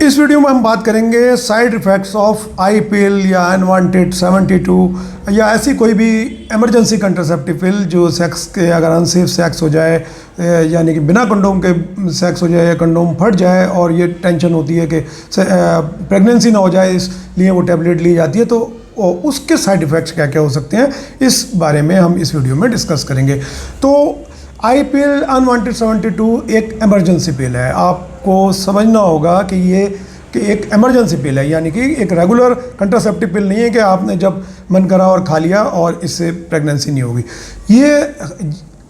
इस वीडियो में हम बात करेंगे साइड इफ़ेक्ट्स ऑफ आई पिल या अनवांटेड 72 या ऐसी कोई भी इमरजेंसी कंट्रासेप्टिव पिल जो सेक्स के अगर अनसेफ सेक्स हो जाए यानी कि बिना कंडोम के सेक्स हो जाए या कंडोम फट जाए और ये टेंशन होती है कि प्रेगनेंसी ना हो जाए, इसलिए वो टैबलेट ली जाती है, तो उसके साइड इफ़ेक्ट्स क्या क्या हो सकते हैं इस बारे में हम इस वीडियो में डिस्कस करेंगे। तो आई पिल अनवांटेड 72 एक इमरजेंसी पिल है। आपको समझना होगा कि ये एक इमरजेंसी पिल है, यानी कि एक रेगुलर कंट्रासेप्टिव पिल नहीं है कि आपने जब मन करा और खा लिया और इससे प्रेगनेंसी नहीं होगी। ये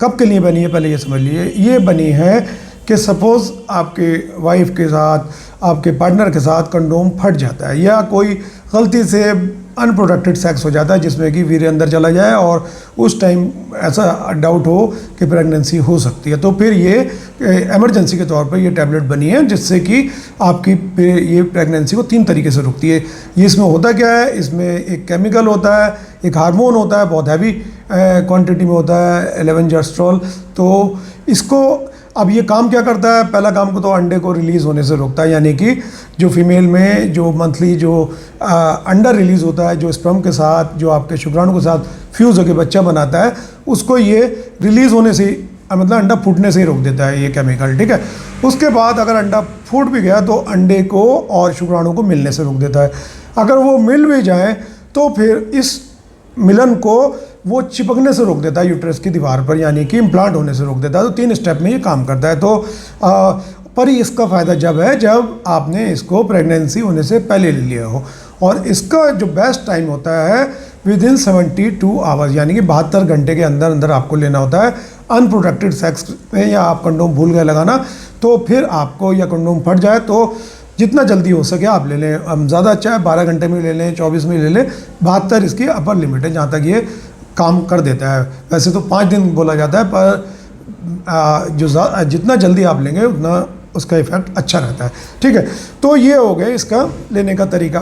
कब के लिए बनी है पहले ये समझ लीजिए। ये बनी है कि सपोज़ आपके वाइफ के साथ, आपके पार्टनर के साथ कंडोम फट जाता है या कोई गलती से अनप्रोटेक्टेड सेक्स हो जाता है जिसमें कि वीर्य अंदर चला जाए और उस टाइम ऐसा डाउट हो कि प्रेगनेंसी हो सकती है, तो फिर ये इमरजेंसी के तौर पर ये टैबलेट बनी है जिससे कि आपकी ये प्रेगनेंसी को 3 तरीके से रुकती है। ये इसमें होता क्या है, इसमें एक केमिकल होता है, एक हार्मोन होता है, बहुत हैवी क्वांटिटी में होता है 11 जेस्ट्रोल। तो इसको अब ये काम क्या करता है, पहला काम तो अंडे को रिलीज़ होने से रोकता है, यानी कि जो फीमेल में जो मंथली जो अंडा रिलीज़ होता है, जो स्पर्म के साथ, जो आपके शुक्राणु के साथ फ्यूज़ होकर बच्चा बनाता है, उसको ये रिलीज़ होने से मतलब अंडा फूटने से ही रोक देता है ये केमिकल, ठीक है। उसके बाद अगर अंडा फूट भी गया तो अंडे को और शुक्राणु को मिलने से रोक देता है। अगर वो मिल भी जाए तो फिर इस मिलन को वो चिपकने से रोक देता है यूट्रस की दीवार पर, यानी कि इम्प्लांट होने से रोक देता है। तो 3 स्टेप में ये काम करता है। तो पर इसका फ़ायदा जब है जब आपने इसको प्रेगनेंसी होने से पहले ले लिया हो, और इसका जो बेस्ट टाइम होता है विदिन 72 आवर्स, यानी कि 72 घंटे के अंदर अंदर आपको लेना होता है। अनप्रोटेक्टेड सेक्स में या आप कंडोम भूल गए लगाना, तो फिर आपको या कंडोम फट जाए तो जितना जल्दी हो सके आप ले लें। हम ज़्यादा अच्छा है 12 घंटे में ले लें, 24 में ले लें, 72 इसकी अपर लिमिट है जहाँ तक ये काम कर देता है। वैसे तो 5 दिन बोला जाता है, पर जितना जल्दी आप लेंगे उतना उसका इफ़ेक्ट अच्छा रहता है, ठीक है। तो ये हो गए इसका लेने का तरीका।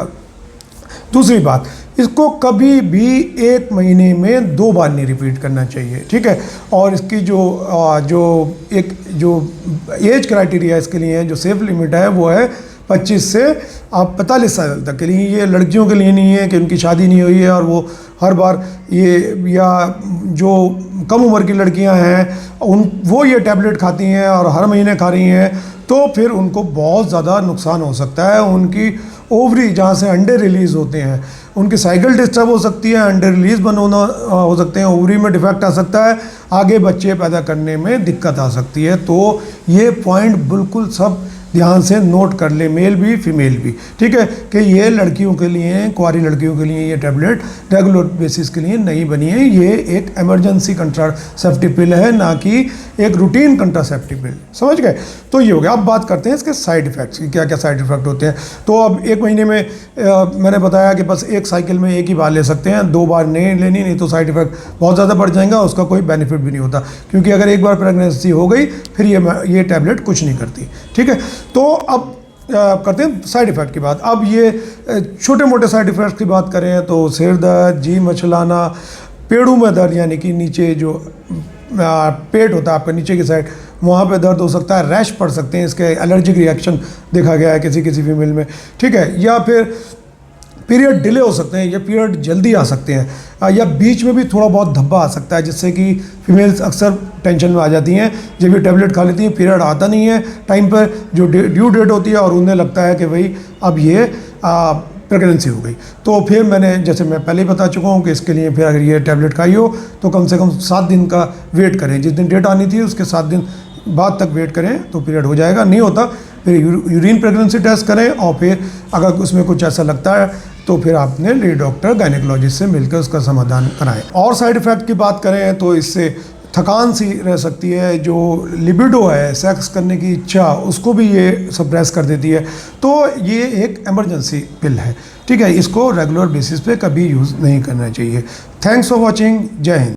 दूसरी बात, इसको कभी भी 1 महीने में 2 बार नहीं रिपीट करना चाहिए, ठीक है। और इसकी जो एज क्राइटेरिया इसके लिए है, जो सेफ लिमिट है वो है 25 से आप 45 साल तक के लिए। ये लड़कियों के लिए नहीं है कि उनकी शादी नहीं हुई है और वो हर बार या जो कम उम्र की लड़कियां हैं वो ये टैबलेट खाती हैं और हर महीने खा रही हैं, तो फिर उनको बहुत ज़्यादा नुकसान हो सकता है। उनकी ओवरी जहाँ से अंडे रिलीज़ होते हैं, उनकी साइकिल डिस्टर्ब हो सकती है, अंडे रिलीज़ बंद होना हो सकते हैं, ओवरी में डिफेक्ट आ सकता है, आगे बच्चे पैदा करने में दिक्कत आ सकती है। तो ये पॉइंट बिल्कुल सब ध्यान से नोट कर ले, मेल भी फीमेल भी, ठीक है, कि ये लड़कियों के लिए, कुंवारी लड़कियों के लिए ये टैबलेट रेगुलर बेसिस के लिए नहीं बनी है। ये एक इमरजेंसी कंट्रासेप्टिव पिल है, ना कि एक रूटीन कंट्रासेप्टिव पिल, समझ गए। तो ये हो गया। अब बात करते हैं इसके साइड इफ़ेक्ट्स की, क्या क्या साइड इफ़ेक्ट होते हैं। तो अब 1 महीने में मैंने बताया कि बस एक साइकिल में एक ही बार ले सकते हैं, 2 बार नहीं लेनी, नहीं तो साइड इफ़ेक्ट बहुत ज़्यादा बढ़ जाएगा, उसका कोई बेनिफिट भी नहीं होता, क्योंकि अगर एक बार प्रेगनेंसी हो गई फिर ये टैबलेट कुछ नहीं करती, ठीक है। तो अब करते हैं साइड इफ़ेक्ट की बात। अब ये छोटे मोटे साइड इफ़ेक्ट्स की बात करें तो सिर दर्द, जी मचलाना, पेड़ों में दर्द, यानी कि नीचे जो पेट होता है आपका नीचे की साइड, वहाँ पे दर्द हो सकता है, रैश पड़ सकते हैं, इसके एलर्जिक रिएक्शन देखा गया है किसी किसी फीमेल में, ठीक है। या फिर पीरियड डिले हो सकते हैं, या पीरियड जल्दी आ सकते हैं, या बीच में भी थोड़ा बहुत धब्बा आ सकता है, जिससे कि फीमेल्स अक्सर टेंशन में आ जाती हैं जब ये टैबलेट खा लेती हैं, पीरियड आता नहीं है टाइम पर, जो ड्यू डेट होती है, और उन्हें लगता है कि भाई अब ये प्रेगनेंसी हो गई। तो फिर मैंने जैसे मैं पहले ही बता चुका हूँ कि इसके लिए फिर अगर ये टैबलेट खाई हो तो कम से कम 7 दिन का वेट करें। जिस दिन डेट आनी थी उसके 7 दिन बाद तक वेट करें तो पीरियड हो जाएगा। नहीं होता फिर यूरिन प्रेगनेंसी टेस्ट करें, और फिर अगर उसमें कुछ ऐसा लगता है तो फिर आपने लेडी डॉक्टर गायनेकोलॉजिस्ट से मिलकर उसका समाधान कराएं। और साइड इफ़ेक्ट की बात करें तो इससे थकान सी रह सकती है, जो लिबिडो है, सेक्स करने की इच्छा, उसको भी ये सप्रेस कर देती है। तो ये एक इमरजेंसी पिल है, ठीक है। इसको रेगुलर बेसिस पे कभी यूज़ नहीं करना चाहिए। Thanks for watching. जय हिंद।